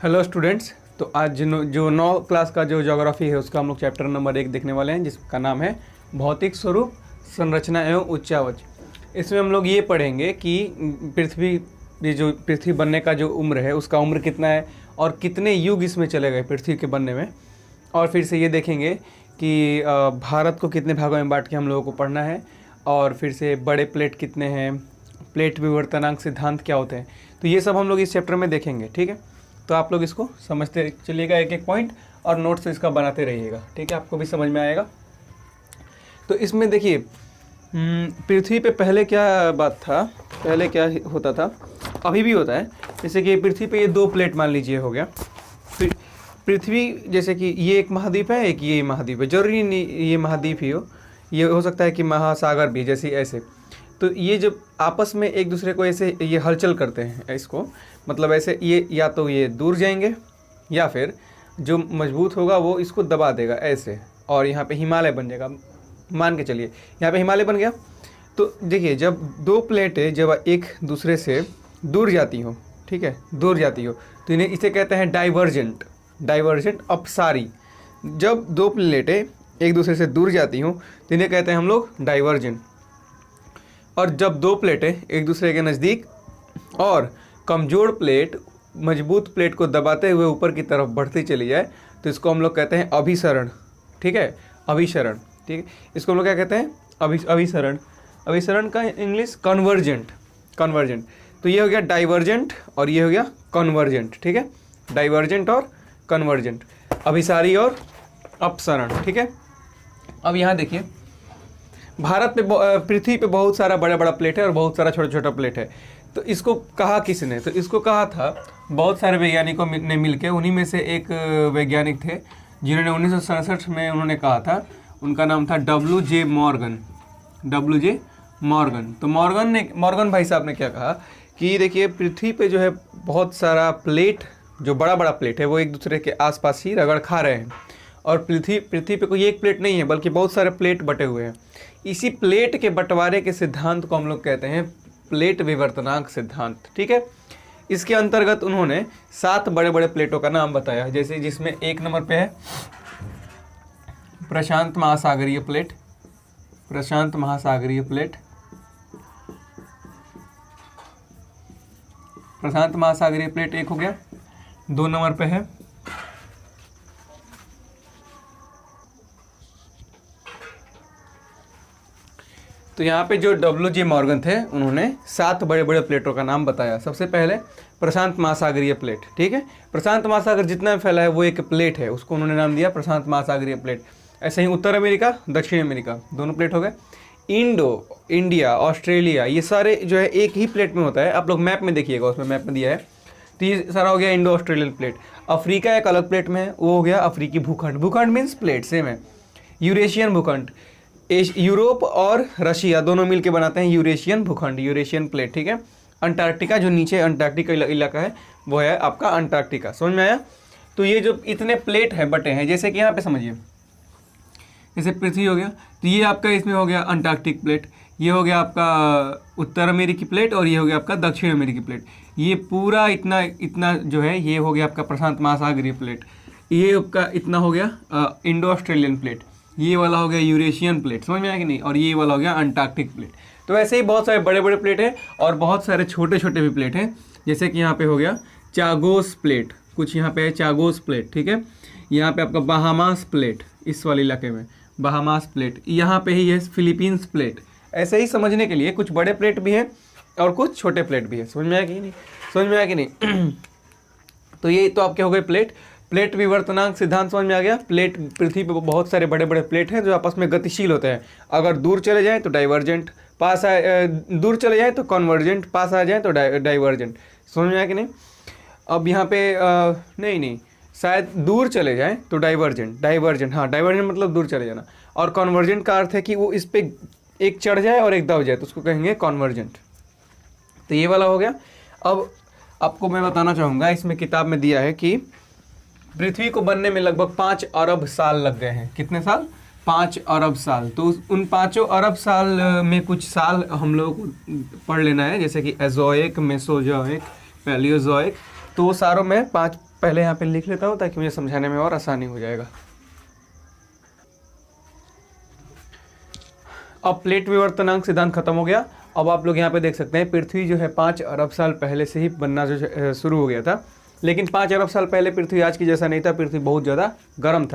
Hello students. तो आज जो 9 क्लास का जो ज्योग्राफी है उसका हम लोग चैप्टर नंबर 1 देखने वाले हैं, जिसका नाम है भौतिक स्वरूप, संरचना एवं उच्चावच। इसमें हम लोग ये पढ़ेंगे कि पृथ्वी बनने का जो उम्र है उसका उम्र कितना है और कितने युग इसमें चले गए पृथ्वी के बनने में। और फिर से ये देखेंगे कि भारत को कितने भागों में बांट के हम लोगों को पढ़ना है, और फिर से बड़े प्लेट कितने हैं, प्लेट विवर्तनांक सिद्धांत क्या होते हैं। तो ये सब हम लोग इस चैप्टर में देखेंगे, ठीक है। तो आप लोग इसको समझते चलिएगा एक एक पॉइंट, और नोट्स इसका बनाते रहिएगा, ठीक है, आपको भी समझ में आएगा। तो इसमें देखिए पृथ्वी पे पहले क्या बात था, पहले क्या होता था, अभी भी होता है। जैसे कि पृथ्वी पे ये 2 प्लेट मान लीजिए हो गया। पृथ्वी जैसे कि ये एक महाद्वीप है, एक ये महाद्वीप है, जरूरी नहीं ये महाद्वीप ही हो, ये हो सकता है कि महासागर भी, जैसे ऐसे। तो ये जब आपस में एक दूसरे को ऐसे ये हलचल करते हैं, इसको मतलब ऐसे ये या तो ये दूर जाएंगे या फिर जो मजबूत होगा वो इसको दबा देगा ऐसे, और यहाँ पे हिमालय बन जाएगा। मान के चलिए यहाँ पे हिमालय बन गया। तो देखिए जब 2 प्लेटें जब एक दूसरे से दूर जाती हो, ठीक है, दूर जाती हो, तो इन्हें इसे कहते हैं डाइवर्जेंट अपसारी। जब 2 प्लेटें एक दूसरे से दूर जाती हों तो इन्हें कहते हैं हम लोग डाइवर्जेंट। और जब 2 प्लेटें एक दूसरे के नज़दीक और कमज़ोर प्लेट मजबूत प्लेट को दबाते हुए ऊपर की तरफ बढ़ती चली जाए तो इसको हम लोग कहते हैं अभिसरण, ठीक है, अभिसरण, ठीक है। इसको हम लोग क्या कहते हैं, अभिसरण। अभिसरण का इंग्लिश कन्वर्जेंट। तो ये हो गया डाइवर्जेंट और ये हो गया कन्वर्जेंट, ठीक है, डाइवर्जेंट और कन्वर्जेंट, अभिसारी और अपसरण, ठीक है। अब यहाँ देखिए भारत पे पृथ्वी पे बहुत सारा बड़ा बड़ा प्लेट है और बहुत सारा छोटा छोटा प्लेट है। तो इसको कहा किसने, तो इसको कहा था बहुत सारे वैज्ञानिकों ने मिलकर। उन्हीं में से एक वैज्ञानिक थे जिन्होंने 1967 में उन्होंने कहा था, उनका नाम था W.J. मॉर्गन। तो मॉर्गन भाई साहब ने क्या कहा कि देखिए पृथ्वी पे जो है बहुत सारा प्लेट, जो बड़ा बड़ा प्लेट है वो एक दूसरे के आसपास ही रगड़ खा रहे हैं, और पृथ्वी पे कोई एक प्लेट नहीं है बल्कि बहुत सारे प्लेट बटे हुए हैं। इसी प्लेट के बंटवारे के सिद्धांत को हम लोग कहते हैं प्लेट विवर्तनांक सिद्धांत, ठीक है। इसके अंतर्गत उन्होंने 7 बड़े बड़े प्लेटों का नाम बताया, जैसे जिसमें 1 नंबर पे है प्रशांत महासागरीय प्लेट। प्रशांत महासागरीय प्लेट एक हो गया। 2 नंबर पे है तो यहाँ पे जो W.J. मॉर्गन थे उन्होंने 7 बड़े बड़े प्लेटों का नाम बताया। सबसे पहले प्रशांत महासागरीय प्लेट, ठीक है। प्रशांत महासागर जितना भी फैला है वो एक प्लेट है, उसको उन्होंने नाम दिया प्रशांत महासागरीय प्लेट। ऐसे ही उत्तर अमेरिका, दक्षिण अमेरिका, दोनों प्लेट हो गए। इंडिया, ऑस्ट्रेलिया, ये सारे जो है एक ही प्लेट में होता है। आप लोग मैप में देखिएगा, उसमें मैप में दिया है। तो ये सारा हो गया इंडो ऑस्ट्रेलियन प्लेट। अफ्रीका एक अलग प्लेट में है, वो हो गया अफ्रीकी भूखंड। भूखंड मीन्स प्लेट, सेम है। यूरेशियन भूखंड, यूरोप और रशिया दोनों मिलके बनाते हैं यूरेशियन भूखंड, यूरेशियन प्लेट, ठीक है। अंटार्कटिका, जो नीचे अंटार्कटिका इलाका है वो है आपका अंटार्कटिका। समझ में आया। तो ये जो इतने प्लेट है बटे हैं, जैसे कि यहाँ पे समझिए, जैसे पृथ्वी हो गया तो ये आपका इसमें हो गया अंटार्कटिक प्लेट, ये हो गया आपका उत्तर अमेरिकी प्लेट, और ये हो गया आपका दक्षिण अमेरिकी प्लेट। ये पूरा इतना जो है ये हो गया आपका प्रशांत महासागरीय प्लेट। ये आपका इतना हो गया इंडो ऑस्ट्रेलियन प्लेट, ये वाला हो गया यूरेशियन प्लेट, समझ में आया कि नहीं, और ये वाला हो गया अंटार्कटिक प्लेट। तो ऐसे ही बहुत सारे बड़े बड़े प्लेट हैं और बहुत सारे छोटे छोटे भी प्लेट हैं। जैसे कि यहाँ पे हो गया चागोस प्लेट, कुछ यहाँ पे है चागोस प्लेट, ठीक है। यहाँ पे आपका बहामास प्लेट, इस वाले इलाके में बहामास प्लेट, यहाँ पे ही है फिलीपींस प्लेट। ऐसे ही समझने के लिए कुछ बड़े प्लेट भी हैं और कुछ छोटे प्लेट भी है। समझ में आया कि नहीं, समझ में आया कि नहीं। तो ये तो आपके हो गए प्लेट विवर्तनांक सिद्धांत समझ में आ गया। प्लेट, पृथ्वी पे बहुत सारे बड़े बड़े प्लेट हैं जो आपस में गतिशील होते हैं। अगर दूर चले जाएं तो डाइवर्जेंट, पास आए दूर चले जाएं तो कन्वर्जेंट, पास आ जाएं तो डाइवर्जेंट। समझ में आया कि नहीं। अब यहाँ पे नहीं, शायद दूर चले जाएं तो डाइवर्जेंट, हाँ, डाइवर्जेंट मतलब दूर चले जाना। और कन्वर्जेंट का अर्थ है कि वो इस पे एक चढ़ जाए और एक दब जाए, तो उसको कहेंगे कन्वर्जेंट। तो ये वाला हो गया। अब आपको मैं बताना चाहूँगा, इसमें किताब में दिया है कि पृथ्वी को बनने में लगभग 5 अरब साल लग गए हैं। कितने साल? 5 अरब साल। तो उन 5 अरब साल में कुछ साल हम लोग को पढ़ लेना है, जैसे कि एजोइक, मेसोजोइक, पैलियोजोइक। तो वो सारों में पहले यहाँ पे लिख लेता हूँ ताकि मुझे समझाने में और आसानी हो जाएगा। अब प्लेट विवर्तनांक सिद्धांत खत्म हो गया। अब आप लोग यहाँ पे देख सकते हैं पृथ्वी जो है 5 अरब साल पहले से ही बनना जो शुरू हो गया था, लेकिन 5 अरब साल पहले पृथ्वी आज की जैसा नहीं था। पृथ्वी बहुत ज़्यादा गर्म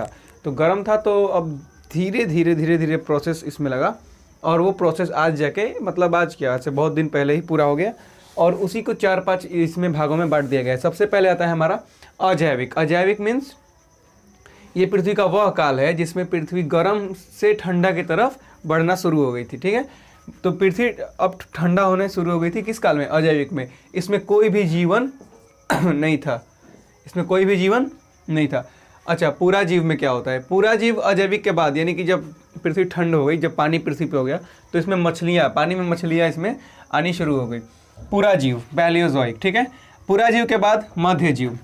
था, तो अब धीरे धीरे प्रोसेस इसमें लगा, और वो प्रोसेस आज जाके मतलब आज क्या, आज से बहुत दिन पहले ही पूरा हो गया, और उसी को 4-5 इसमें भागों में बांट दिया गया है। सबसे पहले आता है हमारा अजैविक। अजैविक मीन्स ये पृथ्वी का वह काल है जिसमें पृथ्वी गर्म से ठंडा की तरफ बढ़ना शुरू हो गई थी। ठीक है, तो पृथ्वी अब ठंडा होने शुरू हो गई थी। किस काल में? अजैविक में। इसमें कोई भी जीवन नहीं था, इसमें कोई भी जीवन नहीं था। अच्छा, पूरा जीव में क्या होता है? पूरा जीव अजैविक के बाद, यानी कि जब पृथ्वी ठंड हो गई, जब पानी पृथ्वी पे हो गया, तो इसमें मछलियाँ, पानी में मछलियाँ इसमें आनी शुरू हो गई। पूरा जीव पैलियोजोइक। ठीक है, पूरा जीव के बाद मध्य जीव।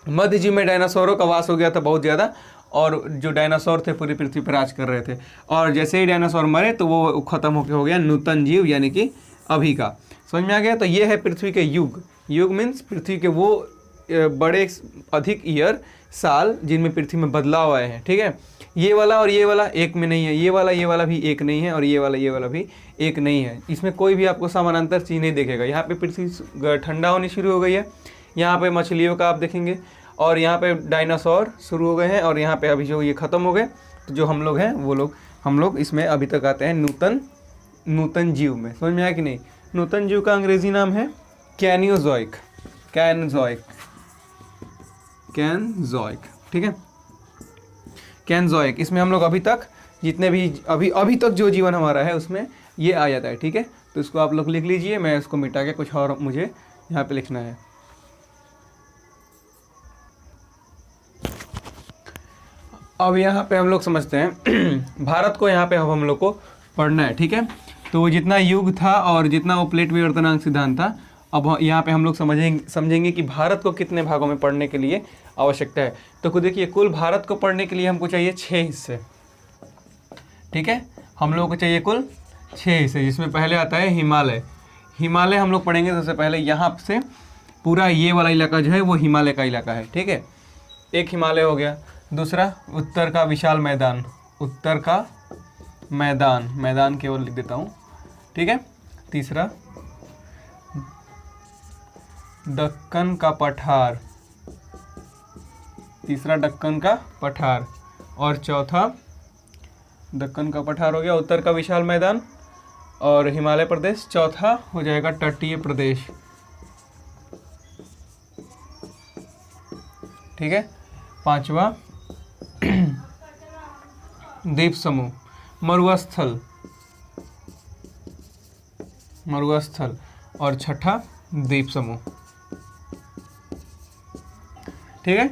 मध्य जीव में डायनासोरों का वास हो गया था बहुत ज़्यादा, और जो डायनासोर थे पूरी पृथ्वी पर राज कर रहे थे, और जैसे ही डायनासोर मरे तो वो खत्म होकर हो गया नूतन जीव, यानी कि अभी का। समझ में आ गया? तो ये है पृथ्वी के युग। युग मीन्स पृथ्वी के वो बड़े अधिक ईयर, साल जिनमें पृथ्वी में बदलाव आए हैं। ठीक है, ये वाला और ये वाला एक में नहीं है, ये वाला भी एक नहीं है, और ये वाला भी एक नहीं है। इसमें कोई भी आपको समानांतर चीज़ नहीं दिखेगा। यहाँ पे पृथ्वी ठंडा होनी शुरू हो गई है, यहाँ पे मछलियों का आप देखेंगे, और यहाँ पे डायनासोर शुरू हो गए हैं, और यहाँ पे अभी जो ये ख़त्म हो गए, तो जो हम लोग हैं वो हम लोग इसमें अभी तक आते हैं नूतन जीव में। समझ में आया कि नहीं? नूतन जीव का अंग्रेजी नाम है कैनियोजोइक। कैनजोइक। ठीक है, कैनजोइक। इसमें हम लोग अभी तक जितने भी अभी तक जो जीवन हमारा है उसमें ये आ जाता है। ठीक है, तो इसको आप लोग लिख लीजिए, मैं इसको मिटा के कुछ और मुझे यहाँ पे लिखना है। अब यहाँ पे हम लोग समझते हैं भारत को, यहाँ पे अब हम लोग को पढ़ना है। ठीक है, तो जितना युग था और जितना वो प्लेट विवर्तनांक सिद्धांत था, अब यहाँ पे हम लोग समझेंगे कि भारत को कितने भागों में पढ़ने के लिए आवश्यकता है। तो खुद देखिए, कुल भारत को पढ़ने के लिए हमको चाहिए 6 हिस्से। ठीक है, हम लोगों को चाहिए कुल 6 हिस्से, जिसमें पहले आता है हिमालय। हिमालय हम लोग पढ़ेंगे सबसे पहले। यहाँ से पूरा ये वाला इलाका जो है वो हिमालय का इलाका है। ठीक है, एक हिमालय हो गया। दूसरा उत्तर का विशाल मैदान, उत्तर का मैदान केवल लिख देता हूँ। ठीक है, तीसरा दक्कन का पठार, और चौथा दक्कन का पठार हो गया, उत्तर का विशाल मैदान और हिमालय प्रदेश। चौथा हो जाएगा तटीय प्रदेश। ठीक है, पांचवा द्वीप समूह, मरुस्थल, और छठा द्वीप समूह। ठीक है,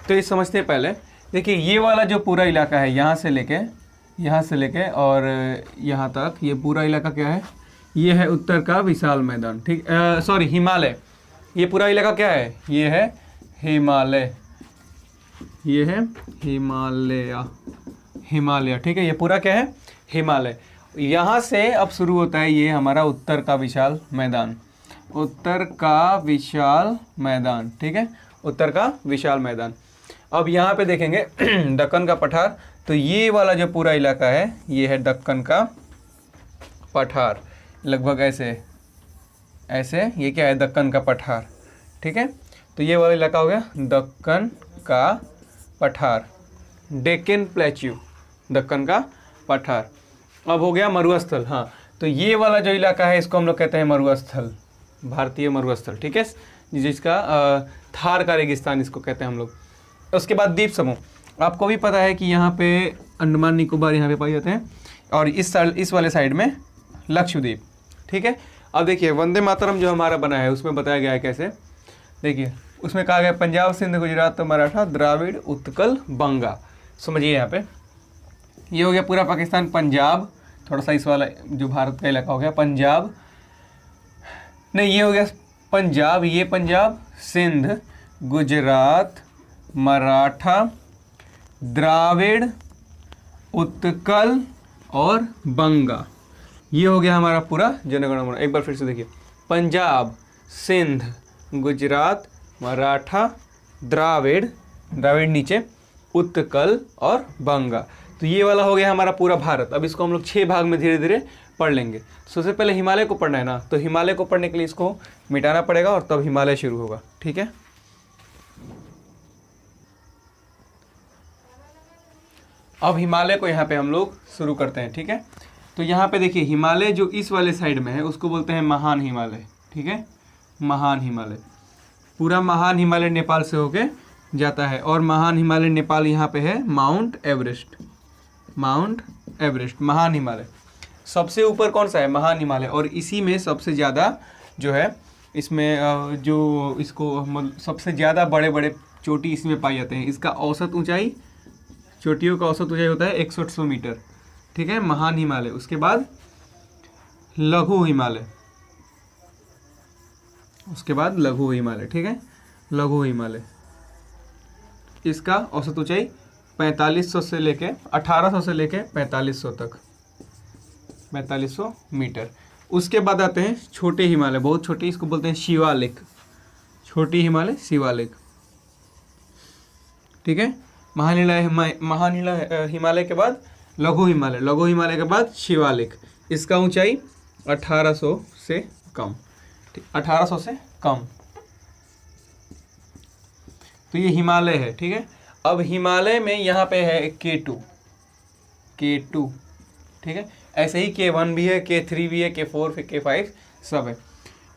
तो ये समझते हैं। पहले देखिए, ये वाला जो पूरा इलाका है, यहाँ से लेके और यहाँ तक, ये पूरा इलाका क्या है? ये है उत्तर का विशाल मैदान। ठीक, सॉरी, हिमालय। ये पूरा इलाका क्या है? ये है हिमालय। हिमालय। ठीक है, ये पूरा क्या है? हिमालय। यहाँ से अब शुरू होता है ये हमारा उत्तर का विशाल मैदान। ठीक है, उत्तर का विशाल मैदान। अब यहाँ पे देखेंगे दक्कन का पठार, तो ये वाला जो पूरा इलाका है ये है दक्कन का पठार। लगभग ऐसे ये क्या है? दक्कन का पठार। ठीक है, तो ये वाला इलाका हो गया दक्कन का पठार, डेक्कन प्लेट्यू, दक्कन का पठार। अब हो गया मरुस्थल। हाँ, तो ये वाला जो इलाका है इसको हम लोग कहते हैं मरुस्थल, भारतीय मरुस्थल। ठीक है, जिसका थार का रेगिस्तान इसको कहते हैं हम लोग। उसके बाद द्वीप समूह, आपको भी पता है कि यहाँ पे अंडमान निकोबार यहाँ पे पाए जाते हैं, और इस वाले साइड में लक्षद्वीप। ठीक है, अब देखिए वंदे मातरम जो हमारा बना है उसमें बताया गया है कैसे। देखिए उसमें कहा गया पंजाब, सिंध, गुजरात, मराठा, द्राविड़, उत्कल, बंगा। समझिए यहाँ पे ये हो गया पूरा पाकिस्तान। पंजाब, थोड़ा सा इस वाला जो भारत का इलाका हो गया पंजाब, नहीं ये हो गया पंजाब, ये पंजाब, सिंध, गुजरात, मराठा, द्राविड़, उत्कल और बंगा। ये हो गया हमारा पूरा जनगण मन। एक बार फिर से देखिए, पंजाब, सिंध, गुजरात, मराठा, द्राविड़, द्राविड़ नीचे, उत्कल और बंगा। तो ये वाला हो गया हमारा पूरा भारत। अब इसको हम लोग 6 भाग में धीरे धीरे पढ़ लेंगे। सबसे पहले हिमालय को पढ़ना है ना, तो हिमालय को पढ़ने के लिए इसको मिटाना पड़ेगा और तब हिमालय शुरू होगा, ठीक है। अब हिमालय को यहाँ पे हम लोग शुरू करते हैं, ठीक है। तो यहाँ पे देखिए हिमालय जो इस वाले साइड में है उसको बोलते हैं महान हिमालय, ठीक है, महान हिमालय। पूरा महान हिमालय नेपाल से होके जाता है और महान हिमालय नेपाल यहाँ पे है माउंट एवरेस्ट, माउंट एवरेस्ट महान हिमालय। सबसे ऊपर कौन सा है? महान हिमालय। और इसी में सबसे ज़्यादा जो है इसमें जो इसको सबसे ज़्यादा बड़े बड़े चोटी इसमें पाए जाते हैं। इसका औसत ऊंचाई, चोटियों का औसत ऊंचाई होता है 6100 मीटर, ठीक है, महान हिमालय। उसके बाद लघु हिमालय, उसके बाद लघु हिमालय, ठीक है, लघु हिमालय। इसका औसत ऊंचाई 4500 से लेके 1800 से लेके 4500 तक, 4500 मीटर। उसके बाद आते हैं छोटे हिमालय, बहुत छोटे, इसको बोलते हैं शिवालिक, छोटी हिमालय शिवालिक, ठीक है। महान हिमालय के बाद लघु हिमालय, लघु हिमालय के बाद शिवालिक। इसका ऊंचाई 1800 से कम, 1800 से कम। तो ये हिमालय है, ठीक है। अब हिमालय में यहाँ पे है K2, K2, ठीक है। ऐसे ही K1 भी है, K3 भी है, K4 फिर K5 सब है।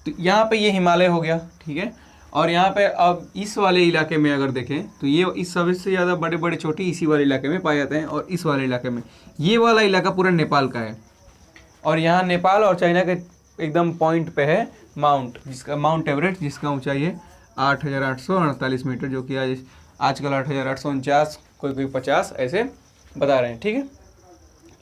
तो यहाँ पे ये हिमालय हो गया, ठीक है। और यहाँ पे अब इस वाले इलाके में अगर देखें तो ये इस सबसे ज़्यादा बड़े बड़े चोटी इसी वाले इलाके में पाए जाते हैं। और इस वाले इलाके में, ये वाला इलाका पूरा नेपाल का है। और यहाँ नेपाल और चाइना के एकदम पॉइंट पे है माउंट एवरेस्ट, जिसका ऊंचाई है 8848 मीटर, जो कि आजकल 8849, कोई 50 ऐसे बता रहे हैं, ठीक है।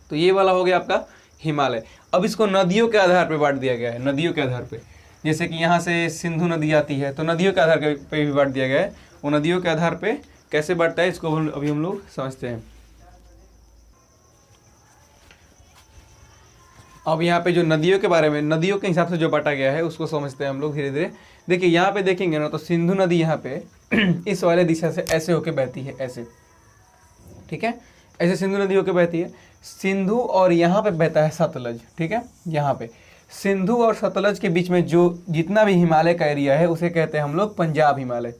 तो ये वाला हो गया आपका हिमालय। अब इसको नदियों के आधार पे बांट दिया गया है, नदियों के आधार पे। जैसे कि यहाँ से सिंधु नदी आती है तो नदियों के आधार पे भी बांट दिया गया है। वो नदियों के आधार पे कैसे बांटता है इसको अभी हम लोग समझते हैं। अब यहाँ पे जो नदियों के बारे में, नदियों के हिसाब से जो बांटा गया है उसको समझते हैं हम लोग धीरे धीरे। देखिए यहाँ पे देखेंगे ना तो सिंधु नदी यहाँ पे इस वाले दिशा से ऐसे होके बहती है, ऐसे, ठीक है, ऐसे सिंधु नदी होके बहती है। सिंधु और यहाँ पे बहता है सतलज, ठीक है। यहाँ पे सिंधु और सतलज के बीच में जो जितना भी हिमालय का एरिया है उसे कहते हैं हम लोग पंजाब हिमालय।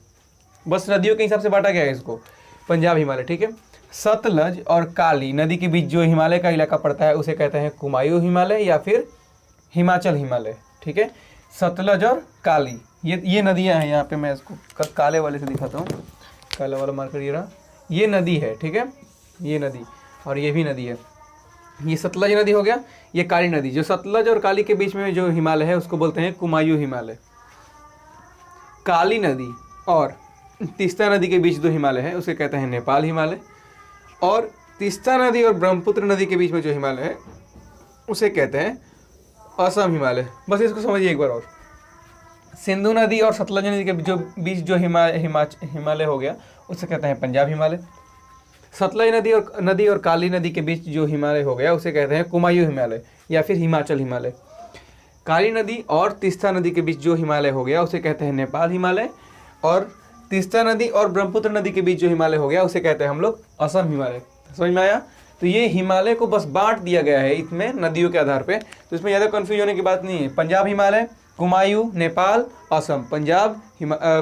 बस नदियों के हिसाब से बांटा गया है इसको, पंजाब हिमालय, ठीक है। सतलज और काली नदी के बीच जो हिमालय का इलाका पड़ता है उसे कहते हैं कुमायूं हिमालय या फिर हिमाचल हिमालय, ठीक है। सतलज और काली ये नदियां हैं। यहाँ पे मैं इसको काले वाले से दिखाता हूँ, काला वाला मार्कर ये रहा, ये नदी है, ठीक है, ये नदी और ये भी नदी है। ये सतलज नदी हो गया, ये काली नदी। जो सतलज और काली के बीच में जो हिमालय है उसको बोलते हैं कुमायूं हिमालय। काली नदी और तीस्ता नदी के बीच जो हिमालय है उसे कहते हैं नेपाल हिमालय। और तीस्ता नदी और ब्रह्मपुत्र नदी के बीच में जो हिमालय है उसे कहते हैं असम हिमालय। बस इसको समझिए एक बार और। सिंधु नदी और सतलज नदी के बीच जो हिमालय हो गया उसे कहते हैं पंजाब हिमालय। सतलज नदी और काली नदी के बीच जो हिमालय हो गया उसे कहते हैं कुमायूं हिमालय या फिर हिमाचल हिमालय। काली नदी और तीस्ता नदी के बीच जो हिमालय हो गया उसे कहते हैं नेपाल हिमालय। और तीस्ता नदी और ब्रह्मपुत्र नदी के बीच जो हिमालय हो गया उसे कहते हैं हम लोग असम हिमालय। समझ में आया? तो ये हिमालय को बस बांट दिया गया है इसमें नदियों के आधार पे, तो इसमें ज़्यादा कन्फ्यूज होने की बात नहीं है। पंजाब हिमालय, कुमायूं, नेपाल, असम। पंजाब,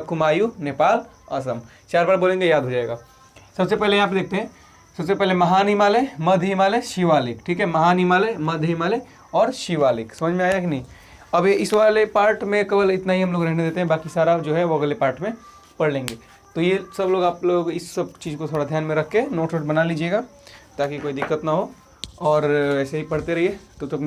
कुमायूं, नेपाल, असम, 4 बार बोलेंगे याद हो जाएगा। सबसे पहले यहाँ पे देखते हैं, सबसे पहले महान हिमालय, मध्य हिमालय, शिवालिक, ठीक है। महान हिमालय, मध्य हिमालय और शिवालिक। समझ में आया कि नहीं? अब इस वाले पार्ट में केवल इतना ही हम लोग रहने देते हैं, बाकी सारा जो है वो अगले पार्ट में पढ़ लेंगे। तो ये सब लोग, आप लोग इस सब चीज़ को थोड़ा ध्यान में रख के नोट बना लीजिएगा ताकि कोई दिक्कत ना हो, और ऐसे ही पढ़ते रहिए। तो